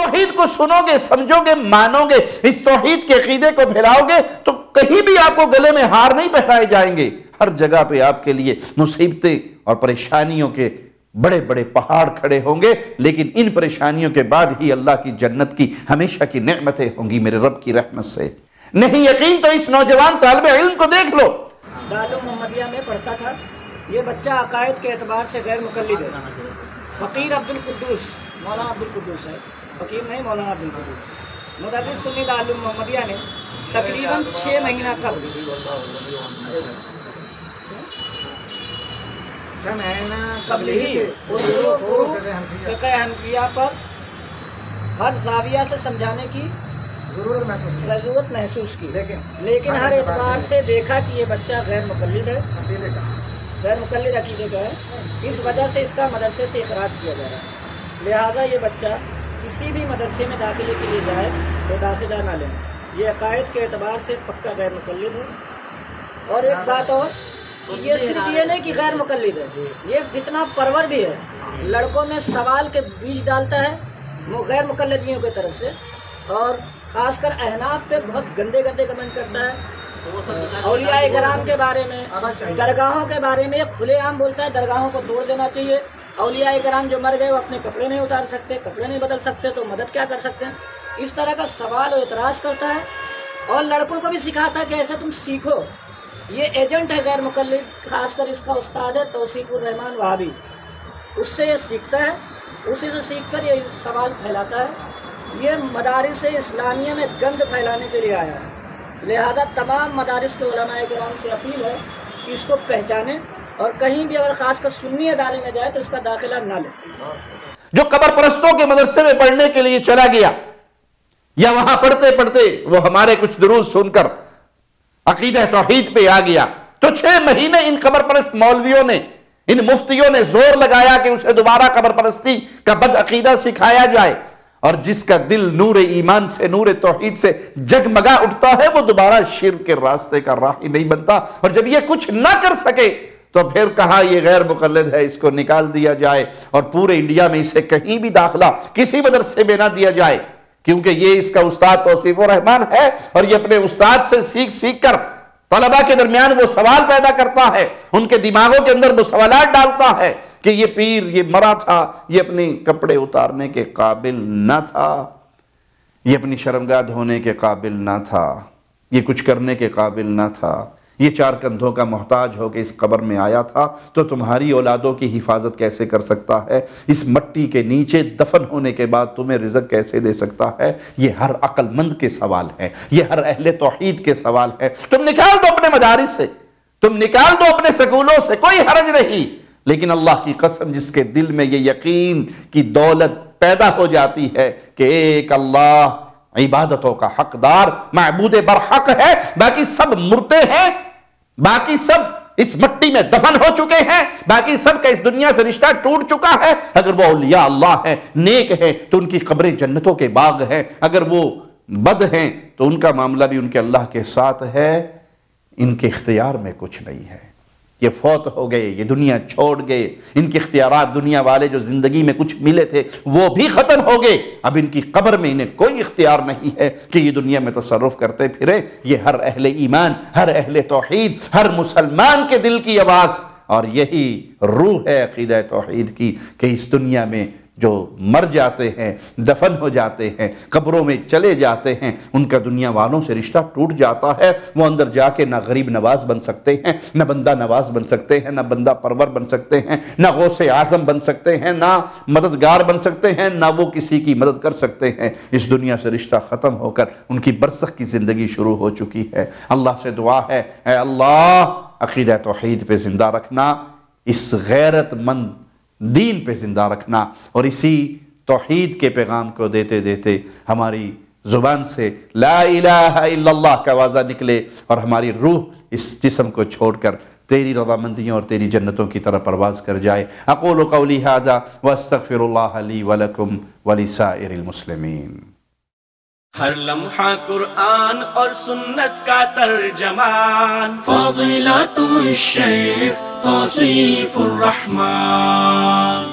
توحید کو سنو گے، سمجھو گے، مانو گے، اس توحید کے عقیدے کو پھیلاؤ گے تو کہیں بھی آپ کو گلے میں ہار نہیں پہنائے جائیں گے۔ ہر جگہ پہ آپ کے لیے مصیبتیں اور پریشانیوں کے بڑے بڑے پہاڑ کھڑے ہوں گے، لیکن ان پریشانیوں کے بعد ہی اللہ کی جنت کی ہمیشہ کی نعمتیں ہوں گی میرے رب کی رحمت سے۔ نہیں یقین تو اس نوجوان طالب علم کو دیکھ لو۔ دارالعلوم محمدیہ میں پڑھتا تھا، یہ بچہ عقائد کے اعتبار سے غیر مقلد ہے۔ فقیر عبدالقدوس، مولانا عبدالقدوس ہے، فقیر نہیں مولانا عبدالقدوس، مدرس سنی دارالعلوم محمدیہ نے تقریباً 6 مہینہ قبل ہی فقہ حنفیہ پر ہر زاویہ سے سمجھانے کی ضرورت محسوس کی، لیکن ہر اعتبار سے دیکھا کہ یہ بچہ غیر مقلد ہے، غیر مقلد عقیدے کا ہے، اس وجہ سے اس کا مدرسے سے اخراج کیا جا رہا ہے۔ لہٰذا یہ بچہ کسی بھی مدرسے میں داخلے کے لیے جائے تو داخلہ نہ لیں، یہ عقائد کے اعتبار سے پکا غیر مقلد ہے۔ اور ایک بات اور، یہ صرف یہ نہیں کہ غیر مقلد ہے، یہ فتنہ پرور بھی ہے، لڑکوں میں سوال کے بیج ڈالتا ہے غیر مقلدیوں کی طرف سے، اور خاص کر احناف پہ بہت گندے گندے کمنٹ کرتا ہے، اولیاء کرام کے بارے میں، درگاہوں کے بارے میں یہ کھلے عام بولتا ہے درگاہوں کو توڑ دینا چاہیے، اولیاء کرام جو مر گئے وہ اپنے کپڑے نہیں اتار سکتے، کپڑے نہیں بدل سکتے تو مدد کیا کر سکتے ہیں، اس طرح کا سوال و اعتراض کرتا ہے، اور لڑکوں کو بھی سکھاتا ہے کہ ایسا تم سیکھو۔ یہ ایجنٹ ہے غیر مقلد، خاص کر اس کا استاد ہے توصیف الرحمان وہابی، اس سے یہ سیکھتا ہے، اسی سے سیکھ کر یہ سوال پھیلاتا ہے۔ یہ مدارس اسلامیہ میں گند پھیلانے کے لیے آیا ہے، لہذا تمام مدارس کے علماء کرام سے اپیل ہے کہ اس کو پہچانیں، اور کہیں بھی اگر خاص کر سنی ادارے میں جائے تو اس کا داخلہ نہ لیں۔ جو قبر پرستوں کے مدرسے میں پڑھنے کے لیے چلا گیا، یا وہاں پڑھتے پڑھتے وہ ہمارے کچھ دروس سن کر عقیدہ توحید پہ آ گیا، تو 6 مہینے ان قبر پرست مولویوں نے، ان مفتیوں نے زور لگایا کہ اسے دوبارہ قبر پرستی کا بد عقیدہ سکھایا جائے، اور جس کا دل نور ایمان سے، نور توحید سے جگمگا اٹھتا ہے وہ دوبارہ شرک کے راستے کا راہی نہیں بنتا۔ اور جب یہ کچھ نہ کر سکے تو پھر کہا یہ غیر مقلد ہے، اس کو نکال دیا جائے، اور پورے انڈیا میں اسے کہیں بھی داخلہ کسی مدرسے میں نہ دیا جائے، کیونکہ یہ اس کا استاد توصیف الرحمان ہے، اور یہ اپنے استاد سے سیکھ کر طلبہ کے درمیان وہ سوال پیدا کرتا ہے، ان کے دماغوں کے اندر وہ سوالات ڈالتا ہے کہ یہ پیر یہ مرا تھا، یہ اپنے کپڑے اتارنے کے قابل نہ تھا، یہ اپنی شرمگاہ دھونے کے قابل نہ تھا، یہ کچھ کرنے کے قابل نہ تھا، یہ 4 کندھوں کا محتاج ہو کے اس قبر میں آیا تھا، تو تمہاری اولادوں کی حفاظت کیسے کر سکتا ہے؟ اس مٹی کے نیچے دفن ہونے کے بعد تمہیں رزق کیسے دے سکتا ہے؟ یہ ہر عقل مند کے سوال ہے، یہ ہر اہل توحید کے سوال ہے۔ تم نکال دو اپنے مدارس سے، تم نکال دو اپنے سکولوں سے، کوئی حرج نہیں، لیکن اللہ کی قسم جس کے دل میں یہ یقین کی دولت پیدا ہو جاتی ہے کہ ایک اللہ عبادتوں کا حقدار معبود برحق ہے، باقی سب مرتے ہیں، باقی سب اس مٹی میں دفن ہو چکے ہیں، باقی سب کا اس دنیا سے رشتہ ٹوٹ چکا ہے، اگر وہ اولیاء اللہ ہیں، نیک ہیں، تو ان کی قبریں جنتوں کے باغ ہیں، اگر وہ بد ہیں تو ان کا معاملہ بھی ان کے اللہ کے ساتھ ہے، ان کے اختیار میں کچھ نہیں ہے، یہ فوت ہو گئے، یہ دنیا چھوڑ گئے، ان کے اختیارات دنیا والے جو زندگی میں کچھ ملے تھے وہ بھی ختم ہو گئے، اب ان کی قبر میں انہیں کوئی اختیار نہیں ہے کہ یہ دنیا میں تصرف کرتے پھریں۔ یہ ہر اہل ایمان، ہر اہل توحید، ہر مسلمان کے دل کی آواز، اور یہی روح ہے عقیدہ توحید کی کہ اس دنیا میں جو مر جاتے ہیں، دفن ہو جاتے ہیں، قبروں میں چلے جاتے ہیں، ان کا دنیا والوں سے رشتہ ٹوٹ جاتا ہے، وہ اندر جا کے نہ غریب نواز بن سکتے ہیں، نہ بندہ نواز بن سکتے ہیں، نہ بندہ پرور بن سکتے ہیں، نہ غوث اعظم بن سکتے ہیں، نہ مددگار بن سکتے ہیں، نہ وہ کسی کی مدد کر سکتے ہیں۔ اس دنیا سے رشتہ ختم ہو کر ان کی برزخ کی زندگی شروع ہو چکی ہے۔ اللہ سے دعا ہے، اے اللہ عقیدہ توحید پہ زندہ رکھنا، اس غیرت مند دین پہ زندہ رکھنا، اور اسی توحید کے پیغام کو دیتے دیتے ہماری زبان سے لا الہ الا اللہ کا آواز نکلے، اور ہماری روح اس جسم کو چھوڑ کر تیری رضامندیوں اور تیری جنتوں کی طرف پرواز کر جائے۔ اقول قولی ھذا واستغفر اللہ لی ولکم ولسائر المسلمین۔ ہر لمحہ قرآن اور سنت کا ترجمان، فضیلت الشیخ توصیف الرحمان۔